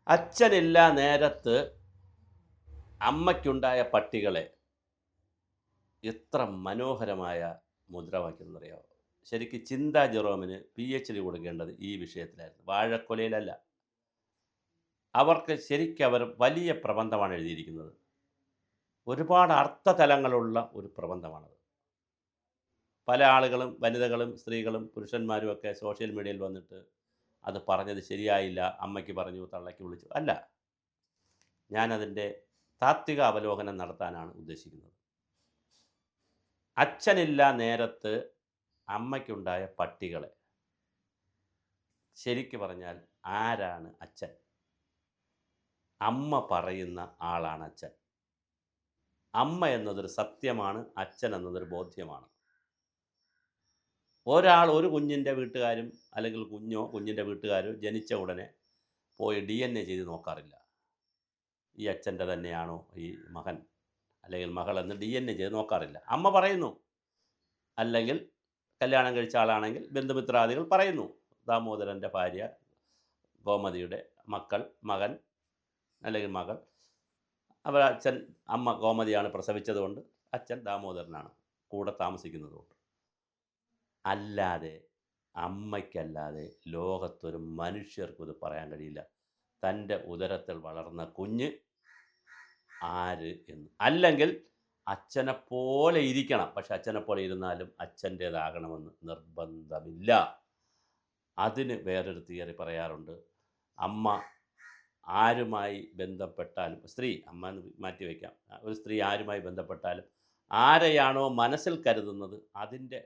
അച്ഛനില്ലാ നേരത്ത് അമ്മയ്ക്കുണ്ടായ പട്ടികളെ എത്ര മനോഹരമായ മുദ്രാവാക്യം എന്നറിയാമോ? ശരിക്ക് ചിന്താ ജെറോമിന് PhD കൊടുക്കേണ്ടത് ഈ വിഷയത്തിലായിരുന്നു. വാഴക്കൊലയിലല്ല. അവർക്ക് ശരിക്കവർ വലിയ പ്രബന്ധമാണ് എഴുതിയിരിക്കുന്നത്. ഒരുപാട് അർത്ഥതലങ്ങളുള്ള ഒരു പ്രബന്ധമാണത്. പല ആളുകളും വനിതകളും സ്ത്രീകളും പുരുഷന്മാരും ഒക്കെ സോഷ്യൽ മീഡിയയിൽ വന്നിട്ട് അത് പറഞ്ഞത് ശരിയായില്ല, അമ്മയ്ക്ക് പറഞ്ഞു, തള്ളയ്ക്ക് വിളിച്ചു. അല്ല, ഞാനതിൻ്റെ താത്വിക അവലോകനം നടത്താനാണ് ഉദ്ദേശിക്കുന്നത്. അച്ഛനില്ലാ നേരത്ത് അമ്മയ്ക്കുണ്ടായ പട്ടികളെ, ശരിക്ക് പറഞ്ഞാൽ ആരാണ് അച്ഛൻ? അമ്മ പറയുന്ന ആളാണ് അച്ഛൻ. അമ്മ എന്നതൊരു സത്യമാണ്, അച്ഛൻ എന്നതൊരു ബോധ്യമാണ്. ഒരു കുഞ്ഞിൻ്റെ വീട്ടുകാരും അല്ലെങ്കിൽ കുഞ്ഞോ കുഞ്ഞിൻ്റെ വീട്ടുകാരോ ജനിച്ച ഉടനെ പോയി DNA ചെയ്ത് നോക്കാറില്ല. ഈ അച്ഛൻ്റെ തന്നെയാണോ ഈ മകൻ അല്ലെങ്കിൽ മകൾ എന്ന് DNA ചെയ്ത് നോക്കാറില്ല. അമ്മ പറയുന്നു, അല്ലെങ്കിൽ കല്യാണം കഴിച്ച ആളാണെങ്കിൽ ബന്ധുമിത്രാദികൾ പറയുന്നു, ദാമോദരൻ്റെ ഭാര്യ ഗോമതിയുടെ മകൻ അല്ലെങ്കിൽ മകൾ, അച്ഛൻ അമ്മ ഗോമതിയാണ് പ്രസവിച്ചതുകൊണ്ട് അച്ഛൻ ദാമോദരനാണ്, കൂടെ താമസിക്കുന്നതുകൊണ്ട്. അല്ലാതെ അമ്മയ്ക്കല്ലാതെ ലോകത്തൊരു മനുഷ്യർക്കും ഇത് പറയാൻ കഴിയില്ല, തൻ്റെ ഉദരത്തിൽ വളർന്ന കുഞ്ഞ് ആര് എന്ന്. അല്ലെങ്കിൽ അച്ഛനെപ്പോലെ ഇരിക്കണം, പക്ഷെ അച്ഛനെപ്പോലെ ഇരുന്നാലും അച്ഛൻ്റേതാകണമെന്ന് നിർബന്ധമില്ല. അതിന് വേറൊരു തിയറി പറയാറുണ്ട്. അമ്മ ആരുമായി ബന്ധപ്പെട്ടാലും, അമ്മ എന്ന് മാറ്റി വയ്ക്കാം, ഒരു സ്ത്രീ ആരുമായി ബന്ധപ്പെട്ടാലും ആരെയാണോ മനസ്സിൽ കരുതുന്നത് അതിൻ്റെ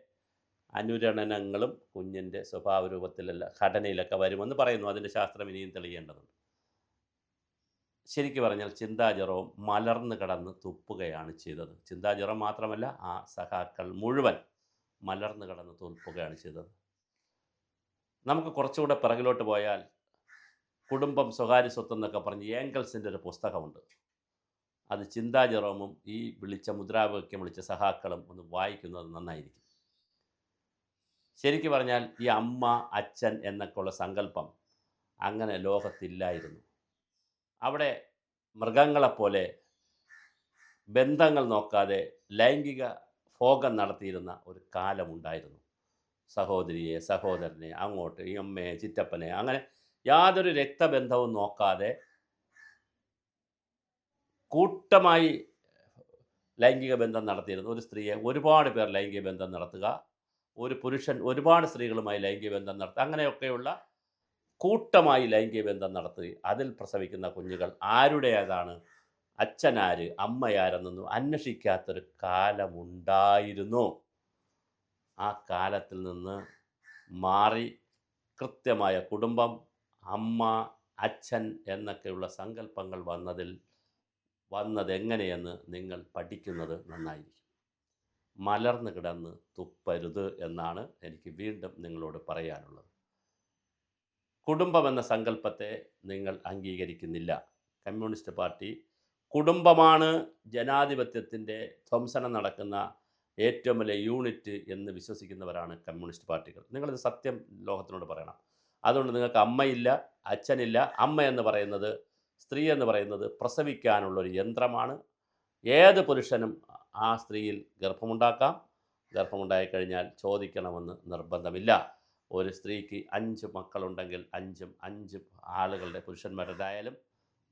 അനുരണനങ്ങളും കുഞ്ഞിൻ്റെ സ്വഭാവ രൂപത്തിലല്ല ഘടനയിലൊക്കെ വരുമെന്ന് പറയുന്നു. അതിൻ്റെ ശാസ്ത്രം ഇനിയും തെളിയേണ്ടതുണ്ട്. ശരിക്കു പറഞ്ഞാൽ ചിന്താ ജെറോം മലർന്നു കിടന്ന് തുപ്പുകയാണ് ചെയ്തത്. ചിന്താ ജെറോം മാത്രമല്ല, ആ സഖാക്കൾ മുഴുവൻ മലർന്നു കിടന്ന് തുപ്പുകയാണ് ചെയ്തത്. നമുക്ക് കുറച്ചുകൂടെ പിറകിലോട്ട് പോയാൽ കുടുംബം സ്വകാര്യ സ്വത്ത് എന്നൊക്കെ പറഞ്ഞ് ഏംഗൽസിൻ്റെ ഒരു പുസ്തകമുണ്ട്. അത് ചിന്താ ജെറോമും ഈ മുദ്രാവാക്യം വിളിച്ച സഖാക്കളും ഒന്ന് വായിക്കുന്നത് നന്നായിരിക്കും. ശരിക്കു പറഞ്ഞാൽ ഈ അമ്മ അച്ഛൻ എന്നൊക്കെയുള്ള സങ്കല്പം അങ്ങനെ ലോകത്തില്ലായിരുന്നു. അവിടെ മൃഗങ്ങളെപ്പോലെ ബന്ധങ്ങൾ നോക്കാതെ ലൈംഗിക ഭോഗം നടത്തിയിരുന്ന ഒരു കാലമുണ്ടായിരുന്നു. സഹോദരിയെ സഹോദരനെ, അങ്ങോട്ട് ഈ അമ്മയെ ചിറ്റപ്പനെ, അങ്ങനെ യാതൊരു രക്തബന്ധവും നോക്കാതെ കൂട്ടമായി ലൈംഗിക ബന്ധം നടത്തിയിരുന്നു. ഒരു സ്ത്രീയെ ഒരുപാട് പേർ ലൈംഗിക ബന്ധം നടത്തുക, ഒരു പുരുഷൻ ഒരുപാട് സ്ത്രീകളുമായി ലൈംഗിക ബന്ധം നടത്തുക, അങ്ങനെയൊക്കെയുള്ള കൂട്ടമായി ലൈംഗിക ബന്ധം നടത്തുകയും അതിൽ പ്രസവിക്കുന്ന കുഞ്ഞുകൾ ആരുടേതാണ്, അച്ഛനാര് അമ്മയാരെന്നൊന്നും അന്വേഷിക്കാത്തൊരു കാലമുണ്ടായിരുന്നു. ആ കാലത്തിൽ നിന്ന് മാറി കൃത്യമായ കുടുംബം, അമ്മ, അച്ഛൻ എന്നൊക്കെയുള്ള സങ്കല്പങ്ങൾ വന്നതെങ്ങനെയെന്ന് നിങ്ങൾ പഠിക്കുന്നത് നന്നായിരിക്കും. മലർന്നു കിടന്ന് തുപ്പരുത് എന്നാണ് എനിക്ക് വീണ്ടും നിങ്ങളോട് പറയാനുള്ളത്. കുടുംബമെന്ന സങ്കല്പത്തെ നിങ്ങൾ അംഗീകരിക്കുന്നില്ല. കമ്മ്യൂണിസ്റ്റ് പാർട്ടി കുടുംബമാണ് ജനാധിപത്യത്തിൻ്റെ ധ്വംസനം നടക്കുന്ന ഏറ്റവും വലിയ യൂണിറ്റ് എന്ന് വിശ്വസിക്കുന്നവരാണ് കമ്മ്യൂണിസ്റ്റ് പാർട്ടികൾ. നിങ്ങളിത് സത്യം ലോകത്തിനോട് പറയണം. അതുകൊണ്ട് നിങ്ങൾക്ക് അമ്മയില്ല, അച്ഛനില്ല. അമ്മ എന്ന് പറയുന്നത്, സ്ത്രീ എന്ന് പറയുന്നത് പ്രസവിക്കാനുള്ളൊരു യന്ത്രമാണ്. ഏത് പുരുഷനും ആ സ്ത്രീയിൽ ഗർഭമുണ്ടാക്കാം. ഗർഭമുണ്ടായിക്കഴിഞ്ഞാൽ ചോദിക്കണമെന്ന് നിർബന്ധമില്ല. ഒരു സ്ത്രീക്ക് 5 മക്കളുണ്ടെങ്കിൽ 5 ആളുകളുടെ പുരുഷന്മാരുടേതായാലും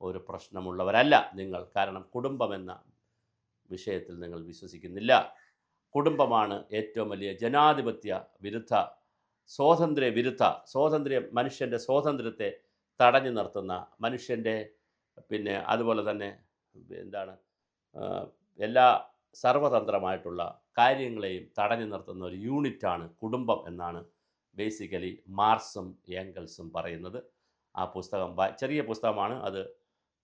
ഒരു പ്രശ്നമുള്ളവരല്ല നിങ്ങൾ. കാരണം കുടുംബമെന്ന വിഷയത്തിൽ നിങ്ങൾ വിശ്വസിക്കുന്നില്ല. കുടുംബമാണ് ഏറ്റവും വലിയ ജനാധിപത്യ വിരുദ്ധ, മനുഷ്യൻ്റെ സ്വാതന്ത്ര്യത്തെ തടഞ്ഞു നിർത്തുന്ന, മനുഷ്യൻ്റെ അതുപോലെ തന്നെ എല്ലാ സർവതന്ത്രമായിട്ടുള്ള കാര്യങ്ങളെയും തടഞ്ഞു നിർത്തുന്ന ഒരു യൂണിറ്റാണ് കുടുംബം എന്നാണ് ബേസിക്കലി മാർക്സും ഏംഗൽസും പറയുന്നത്. ആ പുസ്തകം ചെറിയ പുസ്തകമാണ്, അത്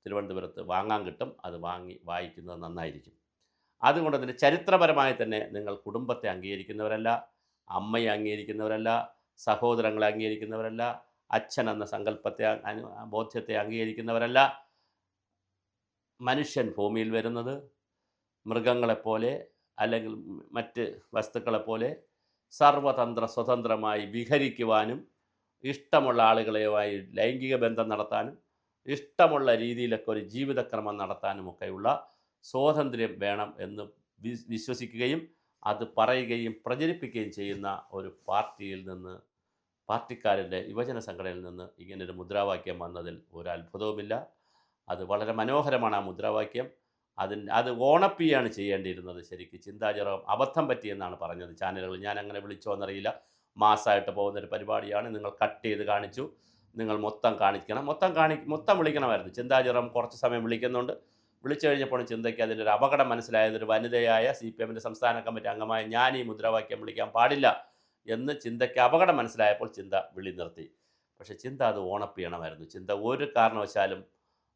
തിരുവനന്തപുരത്ത് വാങ്ങാൻ കിട്ടും. അത് വാങ്ങി വായിക്കുന്നത് നന്നായിരിക്കും. അതുകൊണ്ട് തന്നെ ചരിത്രപരമായി തന്നെ നിങ്ങൾ കുടുംബത്തെ അംഗീകരിക്കുന്നവരല്ല, അമ്മയെ അംഗീകരിക്കുന്നവരല്ല, സഹോദരങ്ങളെ അംഗീകരിക്കുന്നവരല്ല, അച്ഛൻ എന്ന സങ്കല്പത്തെ ബോധ്യത്തെ അംഗീകരിക്കുന്നവരല്ല. മനുഷ്യൻ ഭൂമിയിൽ വരുന്നത് മൃഗങ്ങളെപ്പോലെ അല്ലെങ്കിൽ മറ്റ് വസ്തുക്കളെപ്പോലെ സ്വതന്ത്രമായി വിഹരിക്കുവാനും ഇഷ്ടമുള്ള ആളുകളുമായി ലൈംഗിക ബന്ധം നടത്താനും ഇഷ്ടമുള്ള രീതിയിലൊക്കെ ഒരു ജീവിതക്രമം നടത്താനുമൊക്കെയുള്ള സ്വാതന്ത്ര്യം വേണം എന്ന് വിശ്വസിക്കുകയും അത് പറയുകയും പ്രചരിപ്പിക്കുകയും ചെയ്യുന്ന ഒരു പാർട്ടിയിൽ നിന്ന്, പാർട്ടിക്കാരുടെ യുവജന സംഘടനയിൽ നിന്ന് ഇങ്ങനൊരു മുദ്രാവാക്യം വന്നതിൽ ഒരു അത്ഭുതവുമില്ല. അത് വളരെ മനോഹരമാണ് ആ മുദ്രാവാക്യം. അത് ഓണപ്പിയാണ് ചെയ്യേണ്ടിയിരുന്നത്. ശരിക്കും ചിന്താ ജെറോം അബദ്ധം പറ്റിയെന്നാണ് പറഞ്ഞത് ചാനലുകൾ. ഞാൻ അങ്ങനെ വിളിച്ചോ എന്നറിയില്ല. മാസമായിട്ട് പോകുന്നൊരു പരിപാടിയാണ്, നിങ്ങൾ കട്ട് ചെയ്ത് കാണിച്ചു, നിങ്ങൾ മൊത്തം കാണിക്കണം, മൊത്തം വിളിക്കണമായിരുന്നു. ചിന്താ ജെറോം കുറച്ച് സമയം വിളിക്കുന്നുണ്ട്. വിളിച്ചു കഴിഞ്ഞപ്പോൾ ചിന്തയ്ക്ക് അതിലൊരു അപകടം മനസ്സിലായത്, ഒരു വനിതയായ CPMൻ്റെ സംസ്ഥാന കമ്മിറ്റി അംഗമായ ഞാൻ ഈ മുദ്രാവാക്യം വിളിക്കാൻ പാടില്ല എന്ന് ചിന്തയ്ക്ക് അപകടം മനസ്സിലായപ്പോൾ ചിന്ത വിളി നിർത്തി. പക്ഷേ ചിന്ത അത് ഓണപ്പിയണമായിരുന്നു. ചിന്ത ഒരു കാരണവശാലും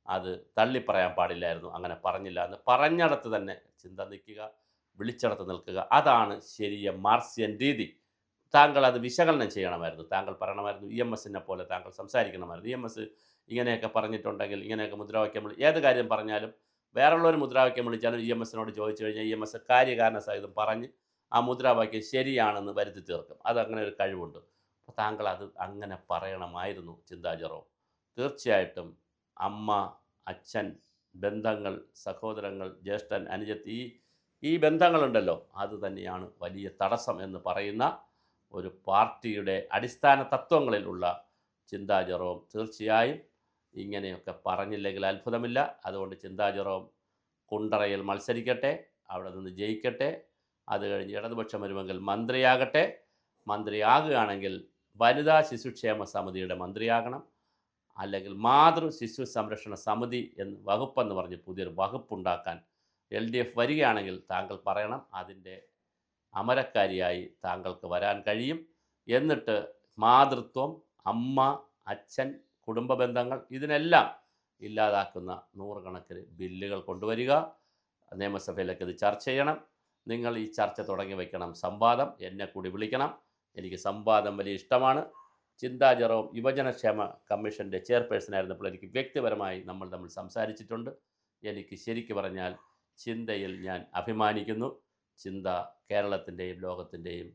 അത് തള്ളിപ്പറയാൻ പാടില്ലായിരുന്നു. അങ്ങനെ പറഞ്ഞില്ല എന്ന് പറഞ്ഞിടത്ത് തന്നെ ചിന്ത നിൽക്കുക, വിളിച്ചിടത്ത് നിൽക്കുക. അതാണ് ശരിയ മാർക്സിയൻ രീതി. താങ്കൾ അത് വിശകലനം ചെയ്യണമായിരുന്നു. താങ്കൾ പറയണമായിരുന്നു EMSനെ പോലെ താങ്കൾ സംസാരിക്കണമായിരുന്നു. EMS ഇങ്ങനെയൊക്കെ പറഞ്ഞിട്ടുണ്ടെങ്കിൽ, ഇങ്ങനെയൊക്കെ മുദ്രാവാക്യം ഏത് കാര്യം പറഞ്ഞാലും വേറെയുള്ളൊരു മുദ്രാവാക്യം വിളിച്ചാലും EMSനോട് ചോദിച്ചു കഴിഞ്ഞാൽ EMS കാര്യകാരണ സഹിതം പറഞ്ഞ് ആ മുദ്രാവാക്യം ശരിയാണെന്ന് വരുത്തി തീർക്കും. അതങ്ങനെ ഒരു കഴിവുണ്ട്. അപ്പോൾ താങ്കൾ അത് അങ്ങനെ പറയണമായിരുന്നു ചിന്താ ജെറോം. തീർച്ചയായിട്ടും അമ്മ, അച്ഛൻ, ബന്ധങ്ങൾ, സഹോദരങ്ങൾ, ജ്യേഷ്ഠൻ, അനുജത്തി, ഈ ബന്ധങ്ങളുണ്ടല്ലോ, അത് തന്നെയാണ് വലിയ തടസ്സം എന്ന് പറയുന്ന ഒരു പാർട്ടിയുടെ അടിസ്ഥാന തത്വങ്ങളിലുള്ള ചിന്താ ജെറോം തീർച്ചയായും ഇങ്ങനെയൊക്കെ പറഞ്ഞില്ലെങ്കിൽ അത്ഭുതമില്ല. അതുകൊണ്ട് ചിന്താ ജെറോം കുണ്ടറയിൽ മത്സരിക്കട്ടെ, അവിടെ നിന്ന് ജയിക്കട്ടെ. അത് കഴിഞ്ഞ് ഇടതുപക്ഷം വരുമെങ്കിൽ മന്ത്രിയാകട്ടെ. മന്ത്രിയാകുകയാണെങ്കിൽ വനിതാ ശിശുക്ഷേമ സമിതിയുടെ മന്ത്രിയാകണം. അല്ലെങ്കിൽ മാതൃ ശിശു സംരക്ഷണ സമിതി വകുപ്പെന്ന് പറഞ്ഞ് പുതിയൊരു വകുപ്പുണ്ടാക്കാൻ LDF വരികയാണെങ്കിൽ താങ്കൾ പറയണം. അതിൻ്റെ അമരക്കാരിയായി താങ്കൾക്ക് വരാൻ കഴിയും. എന്നിട്ട് മാതൃത്വം, അമ്മ, അച്ഛൻ, കുടുംബ ബന്ധങ്ങൾ, ഇതിനെല്ലാം ഇല്ലാതാക്കുന്ന നൂറുകണക്കിന് ബില്ലുകൾ കൊണ്ടുവരിക. നിയമസഭയിലേക്ക് ഇത് ചർച്ച ചെയ്യണം. നിങ്ങൾ ഈ ചർച്ച തുടങ്ങി വയ്ക്കണം. സംവാദം എന്നെ കൂടി വിളിക്കണം. എനിക്ക് സംവാദം വലിയ ഇഷ്ടമാണ്. ചിന്താ ജെറോം യുവജനക്ഷേമ കമ്മീഷൻ്റെ ചെയർപേഴ്സണായിരുന്നപ്പോൾ എനിക്ക് വ്യക്തിപരമായി നമ്മൾ തമ്മിൽ സംസാരിച്ചിട്ടുണ്ട്. എനിക്ക് ശരിക്കു പറഞ്ഞാൽ ചിന്തയിൽ ഞാൻ അഭിമാനിക്കുന്നു. ചിന്ത കേരളത്തിൻ്റെയും ലോകത്തിൻ്റെയും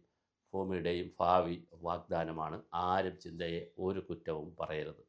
ഭൂമിയുടെയും ഭാവി വാഗ്ദാനമാണ്. ആരും ചിന്തയെ ഒരു കുറ്റവും പറയരുത്.